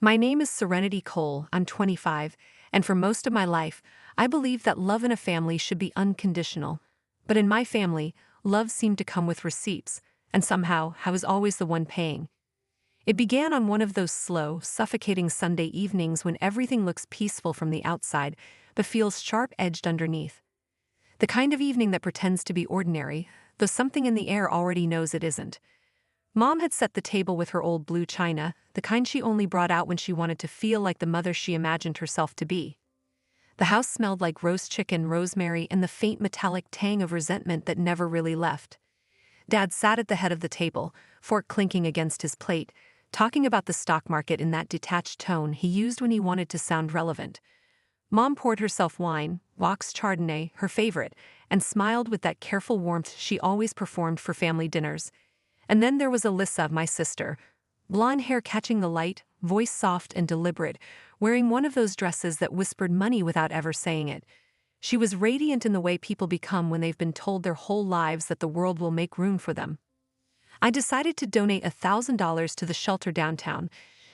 My name is Serenity Cole, I'm 25, and for most of my life, I believed that love in a family should be unconditional. But in my family, love seemed to come with receipts, and somehow I was always the one paying. It began on one of those slow, suffocating Sunday evenings when everything looks peaceful from the outside, but feels sharp-edged underneath. The kind of evening that pretends to be ordinary, though something in the air already knows it isn't. Mom had set the table with her old blue china, the kind she only brought out when she wanted to feel like the mother she imagined herself to be. The house smelled like roast chicken, rosemary, and the faint metallic tang of resentment that never really left. Dad sat at the head of the table, fork clinking against his plate, talking about the stock market in that detached tone he used when he wanted to sound relevant. Mom poured herself wine, Wach's Chardonnay, her favorite, and smiled with that careful warmth she always performed for family dinners. And then there was Alyssa, my sister, blonde hair catching the light, voice soft and deliberate, wearing one of those dresses that whispered money without ever saying it. She was radiant in the way people become when they've been told their whole lives that the world will make room for them. I decided to donate $1,000 to the shelter downtown,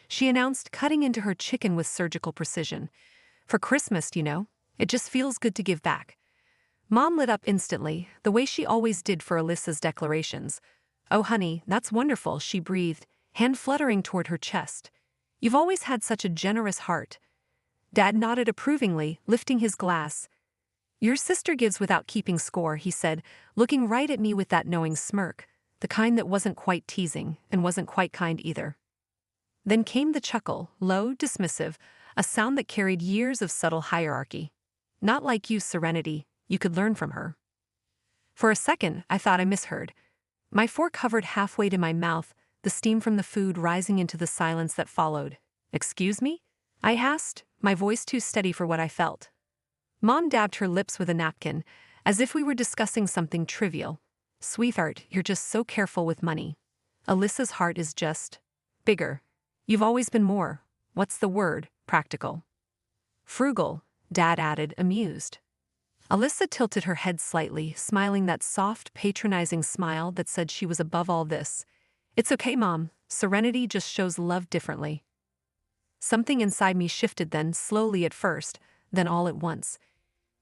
she announced, cutting into her chicken with surgical precision. For Christmas, you know, it just feels good to give back. Mom lit up instantly, the way she always did for Alyssa's declarations. "Oh honey, that's wonderful," she breathed, hand fluttering toward her chest. "You've always had such a generous heart." Dad nodded approvingly, lifting his glass. "Your sister gives without keeping score," he said, looking right at me with that knowing smirk, the kind that wasn't quite teasing and wasn't quite kind either. Then came the chuckle, low, dismissive, a sound that carried years of subtle hierarchy. "Not like you, Serenity, you could learn from her." For a second, I thought I misheard. My fork hovered halfway to my mouth, the steam from the food rising into the silence that followed. "Excuse me?" I asked, my voice too steady for what I felt. Mom dabbed her lips with a napkin, as if we were discussing something trivial. "Sweetheart, you're just so careful with money. Alyssa's heart is just bigger. You've always been more, what's the word, practical." "Frugal," Dad added, amused. Alyssa tilted her head slightly, smiling that soft, patronizing smile that said she was above all this. "It's okay, Mom. Serenity just shows love differently." Something inside me shifted then, slowly at first, then all at once.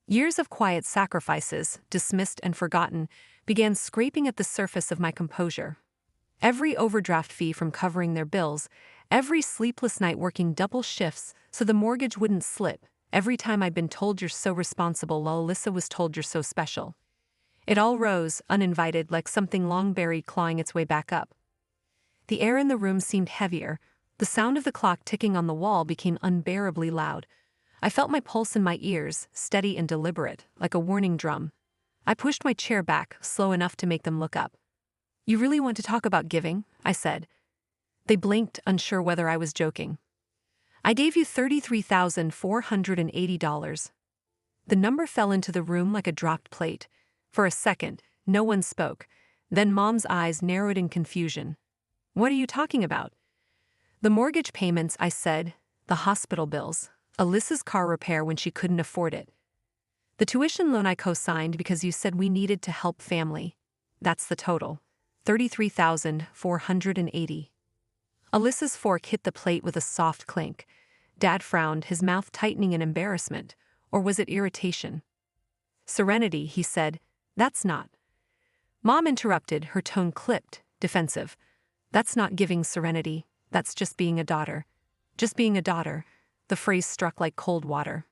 Years of quiet sacrifices, dismissed and forgotten, began scraping at the surface of my composure. Every overdraft fee from covering their bills, every sleepless night working double shifts so the mortgage wouldn't slip, every time I'd been told you're so responsible while Alyssa was told you're so special. It all rose, uninvited, like something long buried clawing its way back up. The air in the room seemed heavier. The sound of the clock ticking on the wall became unbearably loud. I felt my pulse in my ears, steady and deliberate, like a warning drum. I pushed my chair back, slow enough to make them look up. "You really want to talk about giving?" I said. They blinked, unsure whether I was joking. "I gave you $33,480. The number fell into the room like a dropped plate. For a second, no one spoke. Then Mom's eyes narrowed in confusion. "What are you talking about?" "The mortgage payments," I said, "the hospital bills, Alyssa's car repair when she couldn't afford it. The tuition loan I co-signed because you said we needed to help family. That's the total. $33,480. Alyssa's fork hit the plate with a soft clink. Dad frowned, his mouth tightening in embarrassment. Or was it irritation? "Serenity," he said, "that's not." Mom interrupted, her tone clipped, defensive. "That's not giving, Serenity. That's just being a daughter. Just being a daughter." The phrase struck like cold water.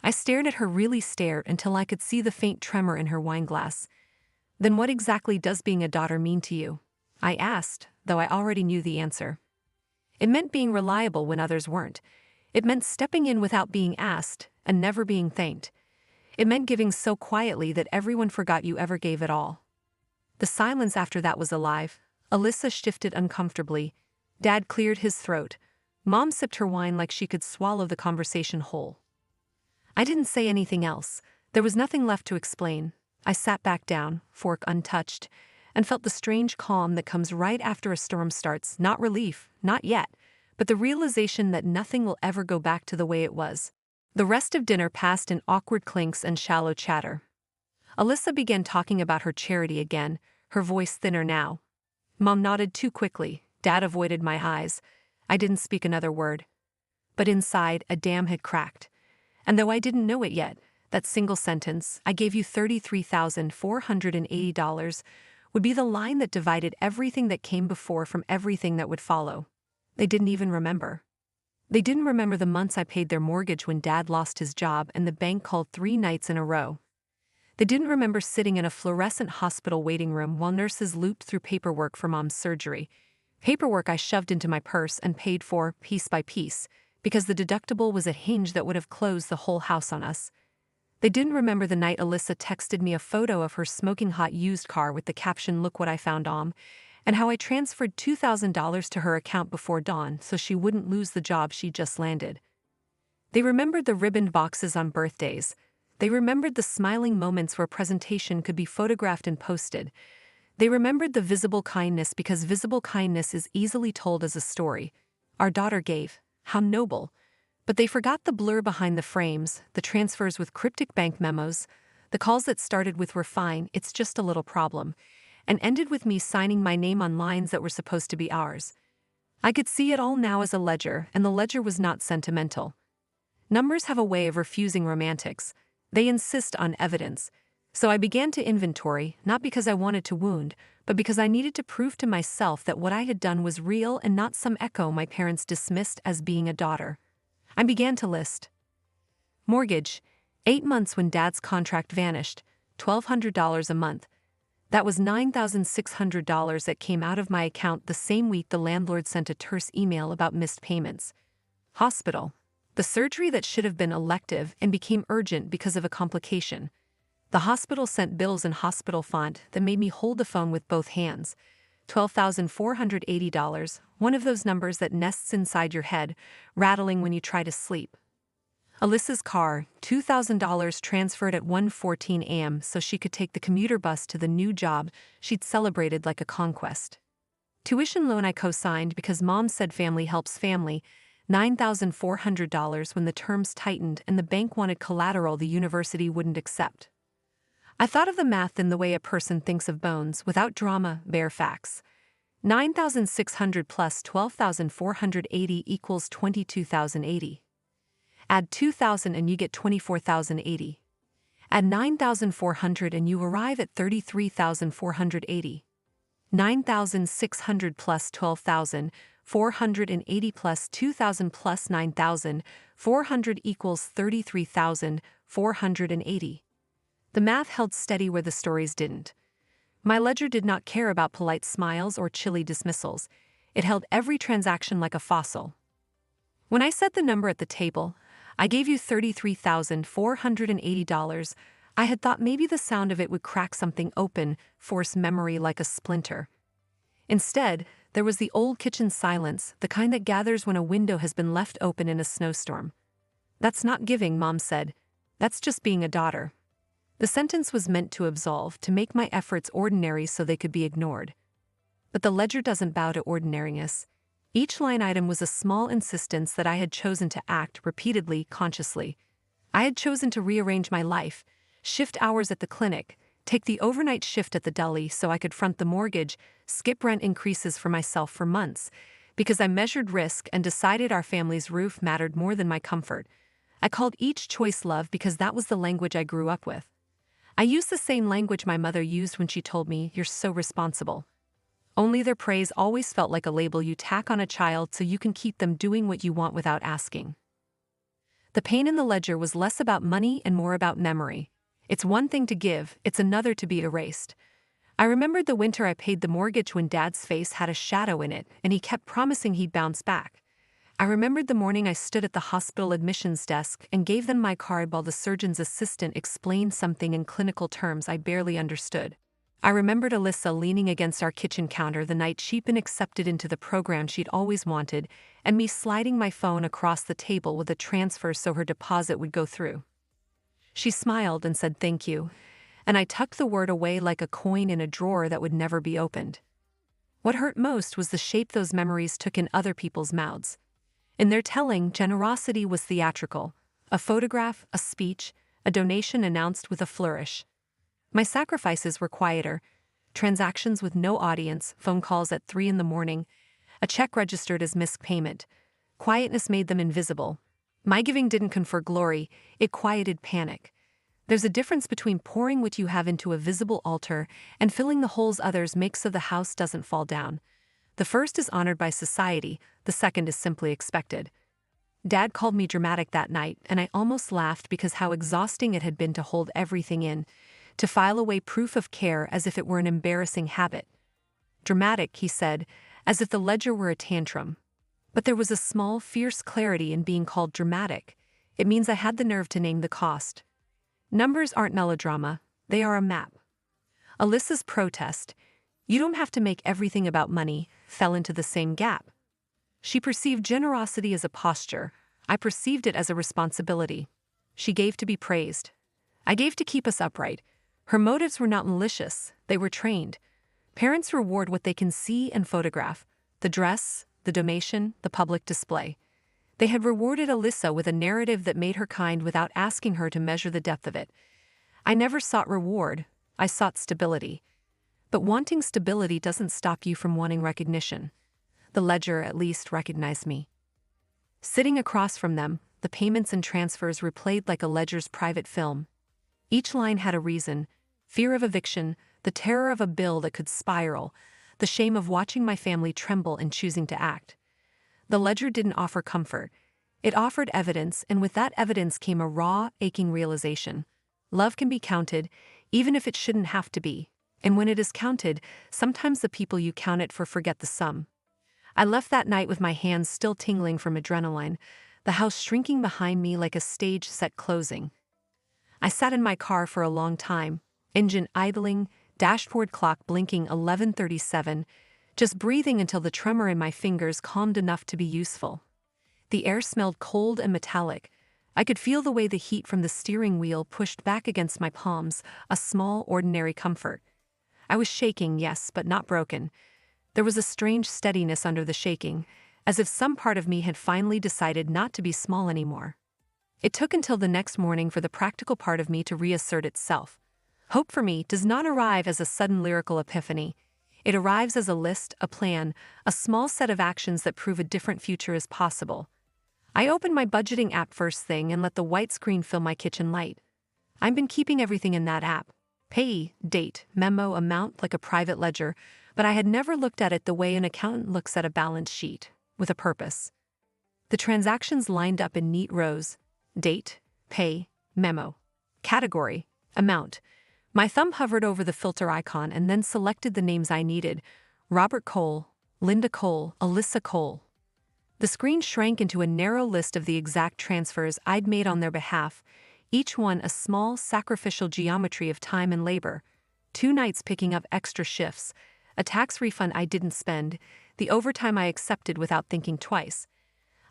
I stared at her, really stared, until I could see the faint tremor in her wineglass. "Then what exactly does being a daughter mean to you?" I asked, though I already knew the answer. It meant being reliable when others weren't. It meant stepping in without being asked, and never being thanked. It meant giving so quietly that everyone forgot you ever gave at all. The silence after that was alive. Alyssa shifted uncomfortably. Dad cleared his throat. Mom sipped her wine like she could swallow the conversation whole. I didn't say anything else. There was nothing left to explain. I sat back down, fork untouched, and felt the strange calm that comes right after a storm starts. Not relief, not yet, but the realization that nothing will ever go back to the way it was. The rest of dinner passed in awkward clinks and shallow chatter. Alyssa began talking about her charity again, her voice thinner now. Mom nodded too quickly. Dad avoided my eyes. I didn't speak another word. But inside, a dam had cracked. And though I didn't know it yet, that single sentence, "I gave you $33,480, would be the line that divided everything that came before from everything that would follow. They didn't even remember. They didn't remember the months I paid their mortgage when Dad lost his job and the bank called 3 nights in a row. They didn't remember sitting in a fluorescent hospital waiting room while nurses looped through paperwork for Mom's surgery. Paperwork I shoved into my purse and paid for, piece by piece, because the deductible was a hinge that would have closed the whole house on us. They didn't remember the night Alyssa texted me a photo of her smoking hot used car with the caption, "Look what I found, and how I transferred $2,000 to her account before dawn so she wouldn't lose the job she just landed. They remembered the ribboned boxes on birthdays. They remembered the smiling moments where presentation could be photographed and posted. They remembered the visible kindness because visible kindness is easily told as a story. Our daughter gave. How noble. But they forgot the blur behind the frames, the transfers with cryptic bank memos, the calls that started with "We're fine, it's just a little problem," and ended with me signing my name on lines that were supposed to be ours. I could see it all now as a ledger, and the ledger was not sentimental. Numbers have a way of refusing romantics. They insist on evidence. So I began to inventory, not because I wanted to wound, but because I needed to prove to myself that what I had done was real and not some echo my parents dismissed as being a daughter. I began to list. Mortgage, 8 months when Dad's contract vanished, $1,200 a month. That was $9,600 that came out of my account the same week the landlord sent a terse email about missed payments. Hospital. The surgery that should have been elective and became urgent because of a complication. The hospital sent bills in hospital font that made me hold the phone with both hands. $12,480, one of those numbers that nests inside your head, rattling when you try to sleep. Alyssa's car, $2,000 transferred at 1:14 a.m. so she could take the commuter bus to the new job she'd celebrated like a conquest. Tuition loan I co-signed because Mom said family helps family, $9,400 when the terms tightened and the bank wanted collateral the university wouldn't accept. I thought of the math in the way a person thinks of bones, without drama, bare facts. 9,600 plus 12,480 equals 22,080. Add 2,000 and you get 24,080. Add 9,400 and you arrive at 33,480. 9,600 plus 12,480 plus 2,000 plus 9,400 equals 33,480. The math held steady where the stories didn't. My ledger did not care about polite smiles or chilly dismissals. It held every transaction like a fossil. When I said the number at the table, "I gave you $33,480, I had thought maybe the sound of it would crack something open, force memory like a splinter. Instead, there was the old kitchen silence, the kind that gathers when a window has been left open in a snowstorm. "That's not giving," Mom said. "That's just being a daughter." The sentence was meant to absolve, to make my efforts ordinary so they could be ignored. But the ledger doesn't bow to ordinariness. Each line item was a small insistence that I had chosen to act repeatedly, consciously. I had chosen to rearrange my life, shift hours at the clinic, take the overnight shift at the deli so I could front the mortgage, skip rent increases for myself for months, because I measured risk and decided our family's roof mattered more than my comfort. I called each choice love because that was the language I grew up with. I used the same language my mother used when she told me, "You're so responsible." Only their praise always felt like a label you tack on a child so you can keep them doing what you want without asking. The pain in the ledger was less about money and more about memory. It's one thing to give, it's another to be erased. I remembered the winter I paid the mortgage when Dad's face had a shadow in it, and he kept promising he'd bounce back. I remembered the morning I stood at the hospital admissions desk and gave them my card while the surgeon's assistant explained something in clinical terms I barely understood. I remembered Alyssa leaning against our kitchen counter the night she'd been accepted into the program she'd always wanted, and me sliding my phone across the table with a transfer so her deposit would go through. She smiled and said thank you, and I tucked the word away like a coin in a drawer that would never be opened. What hurt most was the shape those memories took in other people's mouths. In their telling, generosity was theatrical. A photograph, a speech, a donation announced with a flourish. My sacrifices were quieter. Transactions with no audience, phone calls at 3 in the morning, A check registered as missed payment. Quietness made them invisible. My giving didn't confer glory, it quieted panic. There's a difference between pouring what you have into a visible altar and filling the holes others make so the house doesn't fall down. The first is honored by society, the second is simply expected. Dad called me dramatic that night, and I almost laughed because how exhausting it had been to hold everything in, to file away proof of care as if it were an embarrassing habit. Dramatic, he said, as if the ledger were a tantrum. But there was a small, fierce clarity in being called dramatic. It means I had the nerve to name the cost. Numbers aren't melodrama, they are a map. Alyssa's protest, "You don't have to make everything about money," fell into the same gap. She perceived generosity as a posture. I perceived it as a responsibility. She gave to be praised. I gave to keep us upright. Her motives were not malicious, they were trained. Parents reward what they can see and photograph: the dress, the donation, the public display. They had rewarded Alyssa with a narrative that made her kind without asking her to measure the depth of it. I never sought reward, I sought stability. But wanting stability doesn't stop you from wanting recognition. The ledger at least recognized me. Sitting across from them, the payments and transfers replayed like a ledger's private film. Each line had a reason: fear of eviction, the terror of a bill that could spiral, the shame of watching my family tremble and choosing to act. The ledger didn't offer comfort. It offered evidence, and with that evidence came a raw, aching realization. Love can be counted, even if it shouldn't have to be. And when it is counted, sometimes the people you count it for forget the sum. I left that night with my hands still tingling from adrenaline, the house shrinking behind me like a stage set closing. I sat in my car for a long time, engine idling, dashboard clock blinking 11:37, just breathing until the tremor in my fingers calmed enough to be useful. The air smelled cold and metallic. I could feel the way the heat from the steering wheel pushed back against my palms, a small, ordinary comfort. I was shaking, yes, but not broken. There was a strange steadiness under the shaking, as if some part of me had finally decided not to be small anymore. It took until the next morning for the practical part of me to reassert itself. Hope for me does not arrive as a sudden lyrical epiphany. It arrives as a list, a plan, a small set of actions that prove a different future is possible. I opened my budgeting app first thing and let the white screen fill my kitchen light. I've been keeping everything in that app: pay, date, memo, amount, like a private ledger, but I had never looked at it the way an accountant looks at a balance sheet, with a purpose. The transactions lined up in neat rows: date, pay, memo, category, amount. My thumb hovered over the filter icon and then selected the names I needed: Robert Cole, Linda Cole, Alyssa Cole. The screen shrank into a narrow list of the exact transfers I'd made on their behalf, each one a small, sacrificial geometry of time and labor. 2 nights picking up extra shifts, a tax refund I didn't spend, the overtime I accepted without thinking twice.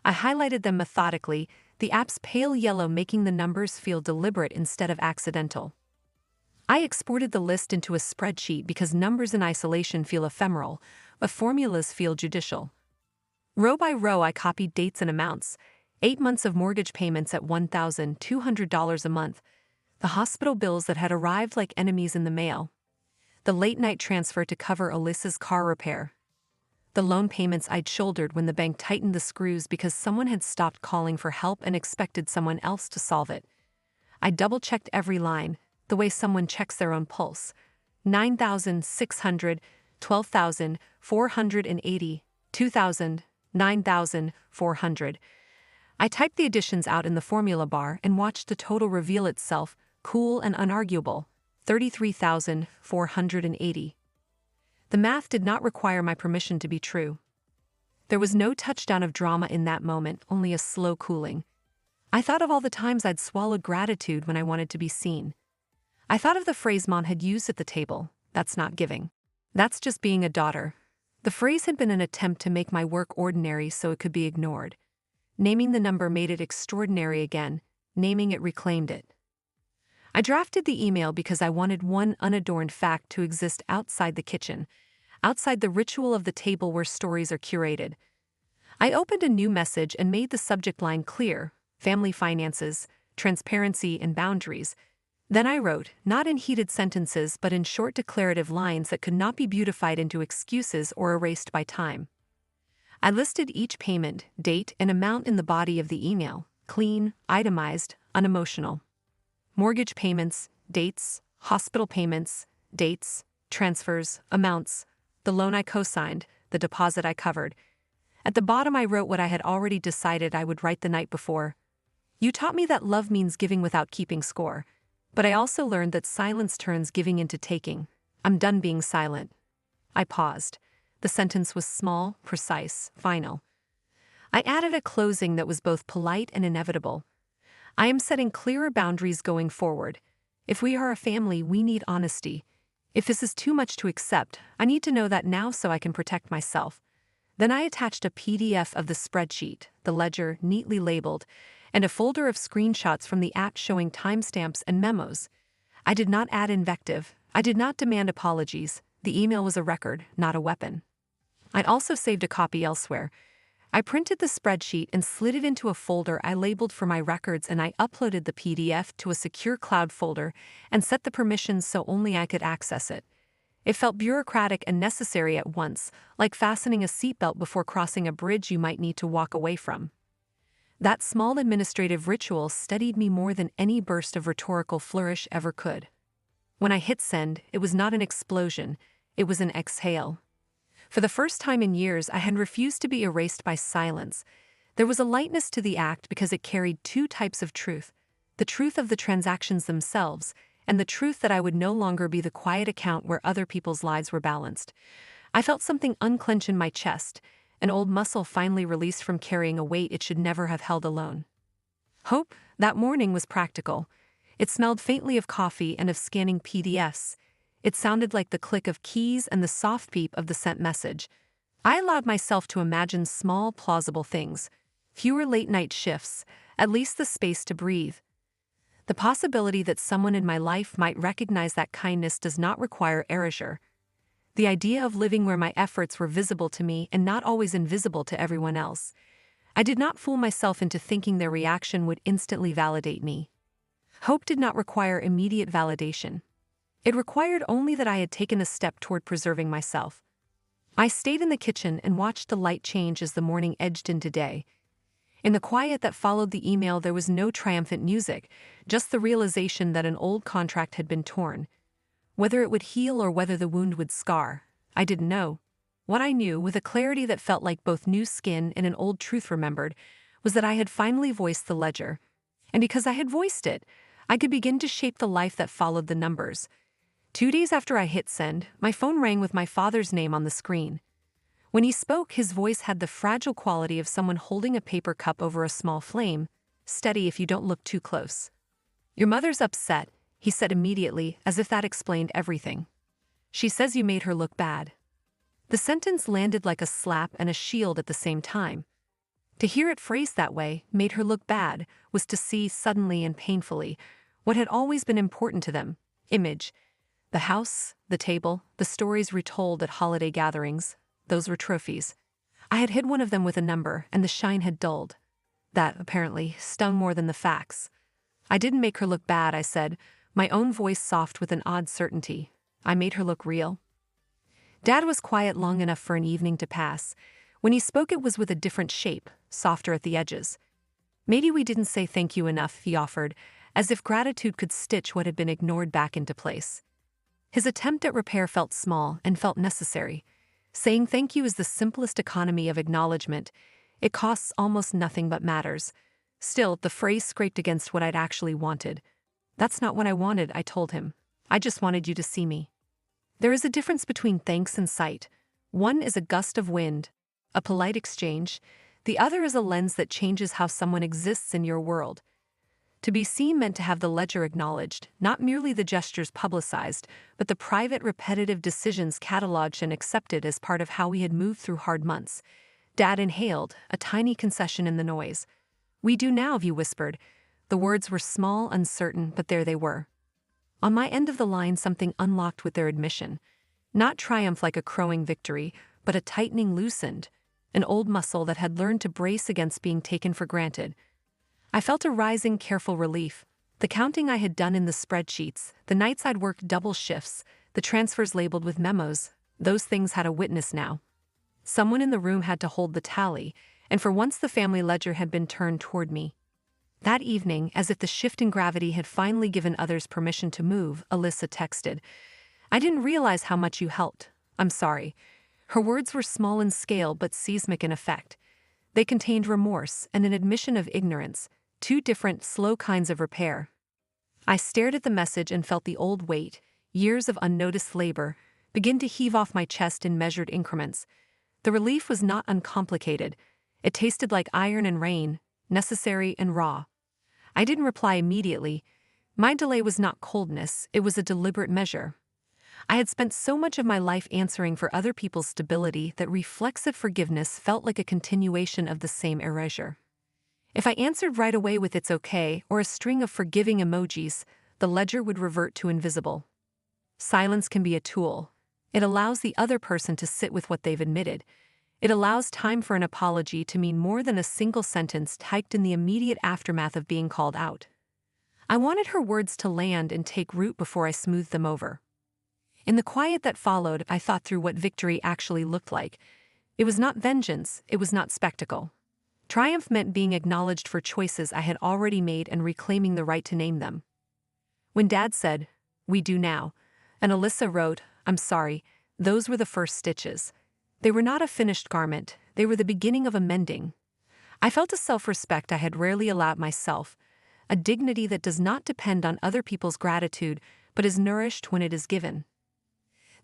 I highlighted them methodically, the app's pale yellow making the numbers feel deliberate instead of accidental. I exported the list into a spreadsheet because numbers in isolation feel ephemeral, but formulas feel judicial. Row by row I copied dates and amounts: 8 months of mortgage payments at $1,200 a month, the hospital bills that had arrived like enemies in the mail, the late-night transfer to cover Alyssa's car repair, the loan payments I'd shouldered when the bank tightened the screws because someone had stopped calling for help and expected someone else to solve it. I double-checked every line, the way someone checks their own pulse: 9,600, 12,480, 2,000, 9,400. I typed the additions out in the formula bar and watched the total reveal itself, cool and unarguable: 33,480. The math did not require my permission to be true. There was no touchdown of drama in that moment, only a slow cooling. I thought of all the times I'd swallowed gratitude when I wanted to be seen. I thought of the phrase Mom had used at the table: "That's not giving. That's just being a daughter." The phrase had been an attempt to make my work ordinary so it could be ignored. Naming the number made it extraordinary again. Naming it reclaimed it. I drafted the email because I wanted one unadorned fact to exist outside the kitchen, outside the ritual of the table where stories are curated. I opened a new message and made the subject line clear: family finances, transparency, and boundaries. Then I wrote, not in heated sentences but in short declarative lines that could not be beautified into excuses or erased by time. I listed each payment, date, and amount in the body of the email: clean, itemized, unemotional. Mortgage payments, dates, hospital payments, dates, transfers, amounts, the loan I co-signed, the deposit I covered. At the bottom I wrote what I had already decided I would write the night before. You taught me that love means giving without keeping score. But I also learned that silence turns giving into taking. I'm done being silent. I paused. The sentence was small, precise, final. I added a closing that was both polite and inevitable. I am setting clearer boundaries going forward. If we are a family, we need honesty. If this is too much to accept, I need to know that now so I can protect myself. Then I attached a PDF of the spreadsheet, the ledger neatly labeled, and a folder of screenshots from the app showing timestamps and memos. I did not add invective. I did not demand apologies. The email was a record, not a weapon. I'd also saved a copy elsewhere. I printed the spreadsheet and slid it into a folder I labeled for my records, and I uploaded the PDF to a secure cloud folder and set the permissions so only I could access it. It felt bureaucratic and necessary at once, like fastening a seatbelt before crossing a bridge you might need to walk away from. That small administrative ritual steadied me more than any burst of rhetorical flourish ever could. When I hit send, it was not an explosion, it was an exhale. For the first time in years, I had refused to be erased by silence. There was a lightness to the act because it carried two types of truth: the truth of the transactions themselves, and the truth that I would no longer be the quiet account where other people's lives were balanced. I felt something unclench in my chest, an old muscle finally released from carrying a weight it should never have held alone. Hope, that morning, was practical. It smelled faintly of coffee and of scanning PDFs. It sounded like the click of keys and the soft beep of the sent message. I allowed myself to imagine small, plausible things. Fewer late-night shifts, at least the space to breathe. The possibility that someone in my life might recognize that kindness does not require erasure. The idea of living where my efforts were visible to me and not always invisible to everyone else. I did not fool myself into thinking their reaction would instantly validate me. Hope did not require immediate validation. It required only that I had taken a step toward preserving myself. I stayed in the kitchen and watched the light change as the morning edged into day. In the quiet that followed the email, there was no triumphant music, just the realization that an old contract had been torn. Whether it would heal or whether the wound would scar, I didn't know. What I knew, with a clarity that felt like both new skin and an old truth remembered, was that I had finally voiced the ledger. And because I had voiced it, I could begin to shape the life that followed the numbers. 2 days after I hit send, my phone rang with my father's name on the screen. When he spoke, his voice had the fragile quality of someone holding a paper cup over a small flame, steady if you don't look too close. "Your mother's upset," he said immediately, as if that explained everything. "She says you made her look bad." The sentence landed like a slap and a shield at the same time. To hear it phrased that way, "made her look bad," was to see, suddenly and painfully, what had always been important to them: image. The house, the table, the stories retold at holiday gatherings, those were trophies. I had hid one of them with a number, and the shine had dulled. That, apparently, stung more than the facts. "I didn't make her look bad," I said, my own voice soft with an odd certainty. "I made her look real." Dad was quiet long enough for an evening to pass. When he spoke, it was with a different shape, softer at the edges. "Maybe we didn't say thank you enough," he offered, as if gratitude could stitch what had been ignored back into place. His attempt at repair felt small and felt necessary. Saying thank you is the simplest economy of acknowledgement. It costs almost nothing but matters. Still, the phrase scraped against what I'd actually wanted. "That's not what I wanted," I told him. "I just wanted you to see me." There is a difference between thanks and sight. One is a gust of wind, a polite exchange. The other is a lens that changes how someone exists in your world. To be seen meant to have the ledger acknowledged, not merely the gestures publicized, but the private, repetitive decisions cataloged and accepted as part of how we had moved through hard months. Dad inhaled, a tiny concession in the noise. "We do now," he whispered. The words were small, uncertain, but there they were. On my end of the line, something unlocked with their admission. Not triumph like a crowing victory, but a tightening loosened, an old muscle that had learned to brace against being taken for granted. I felt a rising, careful relief. The counting I had done in the spreadsheets, the nights I'd worked double shifts, the transfers labeled with memos, those things had a witness now. Someone in the room had to hold the tally, and for once the family ledger had been turned toward me. That evening, as if the shift in gravity had finally given others permission to move, Alyssa texted, "I didn't realize how much you helped. I'm sorry." Her words were small in scale but seismic in effect. They contained remorse and an admission of ignorance, two different, slow kinds of repair. I stared at the message and felt the old weight, years of unnoticed labor, begin to heave off my chest in measured increments. The relief was not uncomplicated. It tasted like iron and rain, necessary and raw. I didn't reply immediately. My delay was not coldness, it was a deliberate measure. I had spent so much of my life answering for other people's stability that reflexive forgiveness felt like a continuation of the same erasure. If I answered right away with "it's okay" or a string of forgiving emojis, the ledger would revert to invisible. Silence can be a tool. It allows the other person to sit with what they've admitted. It allows time for an apology to mean more than a single sentence typed in the immediate aftermath of being called out. I wanted her words to land and take root before I smoothed them over. In the quiet that followed, I thought through what victory actually looked like. It was not vengeance, it was not spectacle. Triumph meant being acknowledged for choices I had already made and reclaiming the right to name them. When Dad said, "We do now," and Alyssa wrote, "I'm sorry," those were the first stitches. They were not a finished garment, they were the beginning of a mending. I felt a self-respect I had rarely allowed myself, a dignity that does not depend on other people's gratitude but is nourished when it is given.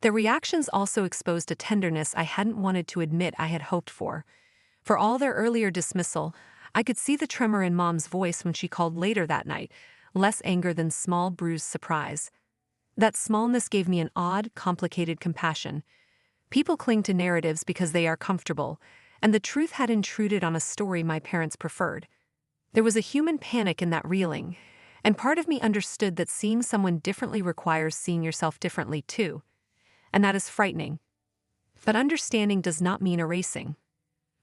Their reactions also exposed a tenderness I hadn't wanted to admit I had hoped for. For all their earlier dismissal, I could see the tremor in Mom's voice when she called later that night, less anger than small bruised surprise. That smallness gave me an odd, complicated compassion. People cling to narratives because they are comfortable, and the truth had intruded on a story my parents preferred. There was a human panic in that reeling, and part of me understood that seeing someone differently requires seeing yourself differently too. And that is frightening. But understanding does not mean erasing.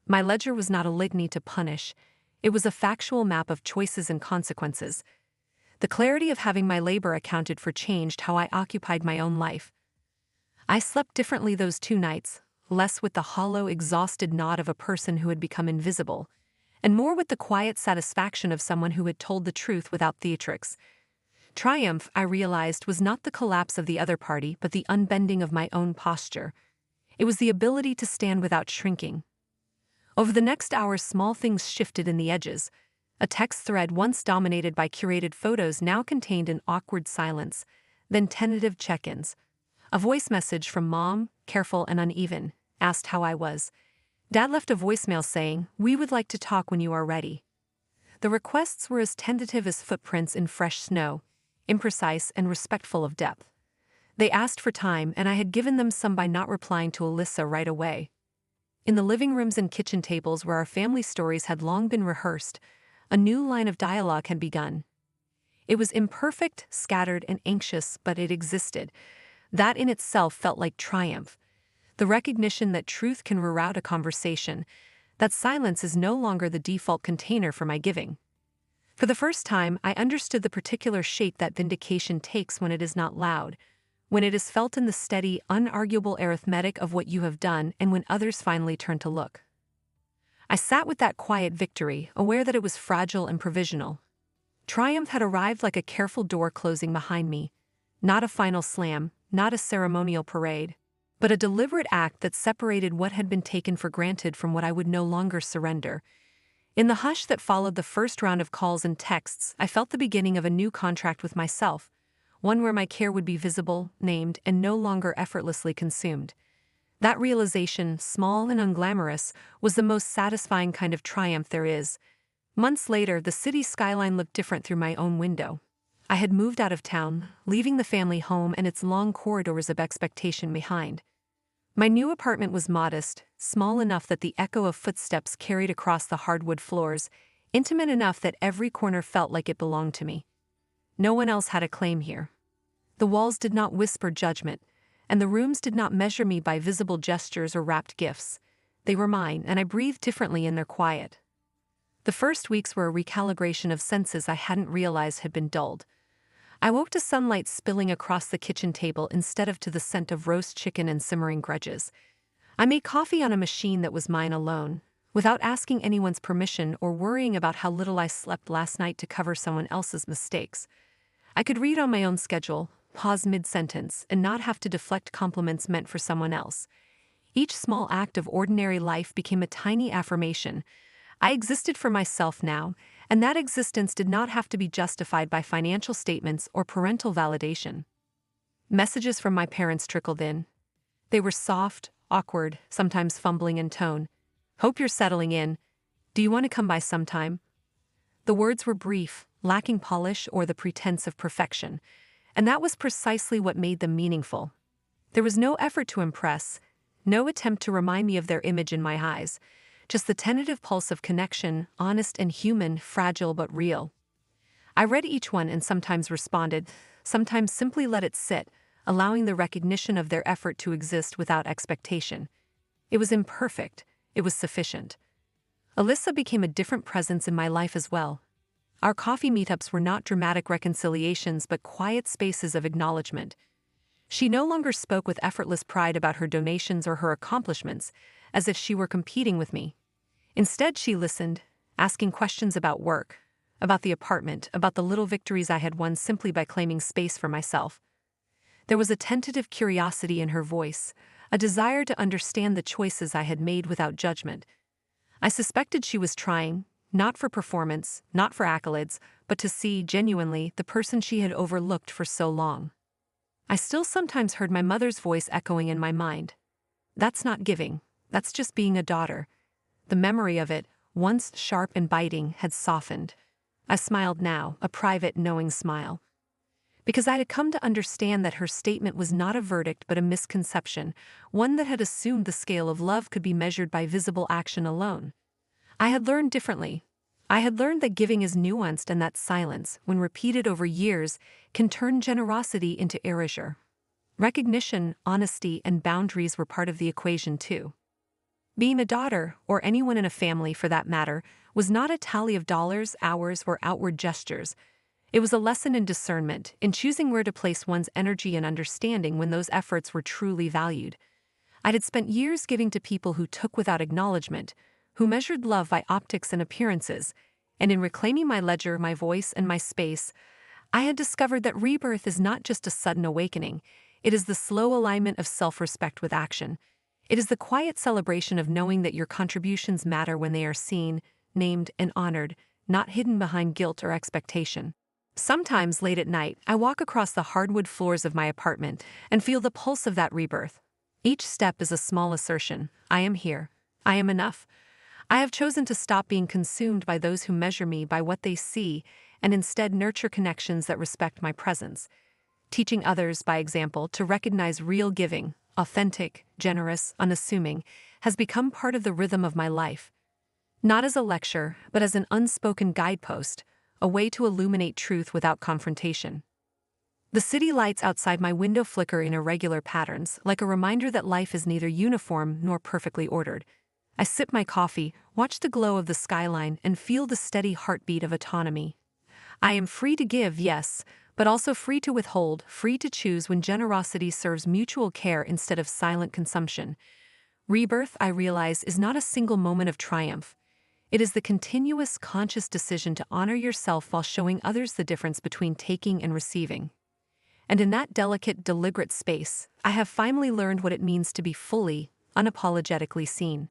My ledger was not a litany to punish. It was a factual map of choices and consequences. The clarity of having my labor accounted for changed how I occupied my own life. I slept differently those 2 nights, less with the hollow, exhausted nod of a person who had become invisible, and more with the quiet satisfaction of someone who had told the truth without theatrics. Triumph, I realized, was not the collapse of the other party but the unbending of my own posture. It was the ability to stand without shrinking. Over the next hour, small things shifted in the edges. A text thread once dominated by curated photos now contained an awkward silence, then tentative check-ins. A voice message from Mom, careful and uneven, asked how I was. Dad left a voicemail saying, "We would like to talk when you are ready." The requests were as tentative as footprints in fresh snow, imprecise and respectful of depth. They asked for time, and I had given them some by not replying to Alyssa right away. In the living rooms and kitchen tables where our family stories had long been rehearsed, a new line of dialogue had begun. It was imperfect, scattered, and anxious, but it existed. That in itself felt like triumph. The recognition that truth can reroute a conversation, that silence is no longer the default container for my giving. For the first time, I understood the particular shape that vindication takes when it is not loud, when it is felt in the steady, unarguable arithmetic of what you have done and when others finally turn to look. I sat with that quiet victory, aware that it was fragile and provisional. Triumph had arrived like a careful door closing behind me, not a final slam, not a ceremonial parade, but a deliberate act that separated what had been taken for granted from what I would no longer surrender. In the hush that followed the first round of calls and texts, I felt the beginning of a new contract with myself, one where my care would be visible, named, and no longer effortlessly consumed. That realization, small and unglamorous, was the most satisfying kind of triumph there is. Months later, the city skyline looked different through my own window. I had moved out of town, leaving the family home and its long corridors of expectation behind. My new apartment was modest, small enough that the echo of footsteps carried across the hardwood floors, intimate enough that every corner felt like it belonged to me. No one else had a claim here. The walls did not whisper judgment, and the rooms did not measure me by visible gestures or wrapped gifts. They were mine, and I breathed differently in their quiet. The first weeks were a recalibration of senses I hadn't realized had been dulled. I woke to sunlight spilling across the kitchen table instead of to the scent of roast chicken and simmering grudges. I made coffee on a machine that was mine alone, without asking anyone's permission or worrying about how little I slept last night to cover someone else's mistakes. I could read on my own schedule, pause mid-sentence, and not have to deflect compliments meant for someone else. Each small act of ordinary life became a tiny affirmation. I existed for myself now, and that existence did not have to be justified by financial statements or parental validation. Messages from my parents trickled in. They were soft, awkward, sometimes fumbling in tone. "Hope you're settling in. Do you want to come by sometime?" The words were brief, lacking polish or the pretense of perfection, and that was precisely what made them meaningful. There was no effort to impress, no attempt to remind me of their image in my eyes, just the tentative pulse of connection, honest and human, fragile but real. I read each one and sometimes responded, sometimes simply let it sit, allowing the recognition of their effort to exist without expectation. It was imperfect, it was sufficient. Alyssa became a different presence in my life as well. Our coffee meetups were not dramatic reconciliations but quiet spaces of acknowledgement. She no longer spoke with effortless pride about her donations or her accomplishments, as if she were competing with me. Instead, she listened, asking questions about work, about the apartment, about the little victories I had won simply by claiming space for myself. There was a tentative curiosity in her voice, a desire to understand the choices I had made without judgment. I suspected she was trying, not for performance, not for accolades, but to see, genuinely, the person she had overlooked for so long. I still sometimes heard my mother's voice echoing in my mind. "That's not giving, that's just being a daughter." The memory of it, once sharp and biting, had softened. I smiled now, a private, knowing smile. Because I had come to understand that her statement was not a verdict but a misconception, one that had assumed the scale of love could be measured by visible action alone. I had learned differently. I had learned that giving is nuanced and that silence, when repeated over years, can turn generosity into erasure. Recognition, honesty, and boundaries were part of the equation too. Being a daughter, or anyone in a family for that matter, was not a tally of dollars, hours, or outward gestures. It was a lesson in discernment, in choosing where to place one's energy and understanding when those efforts were truly valued. I had spent years giving to people who took without acknowledgement, who measured love by optics and appearances, and in reclaiming my ledger, my voice, and my space, I had discovered that rebirth is not just a sudden awakening, it is the slow alignment of self-respect with action. It is the quiet celebration of knowing that your contributions matter when they are seen, named, and honored, not hidden behind guilt or expectation. Sometimes, late at night, I walk across the hardwood floors of my apartment and feel the pulse of that rebirth. Each step is a small assertion. I am here. I am enough. I have chosen to stop being consumed by those who measure me by what they see and instead nurture connections that respect my presence. Teaching others, by example, to recognize real giving, authentic, generous, unassuming, has become part of the rhythm of my life. Not as a lecture, but as an unspoken guidepost, a way to illuminate truth without confrontation. The city lights outside my window flicker in irregular patterns, like a reminder that life is neither uniform nor perfectly ordered. I sip my coffee, watch the glow of the skyline, and feel the steady heartbeat of autonomy. I am free to give, yes, but also free to withhold, free to choose when generosity serves mutual care instead of silent consumption. Rebirth, I realize, is not a single moment of triumph. It is the continuous, conscious decision to honor yourself while showing others the difference between taking and receiving. And in that delicate, deliberate space, I have finally learned what it means to be fully, unapologetically seen.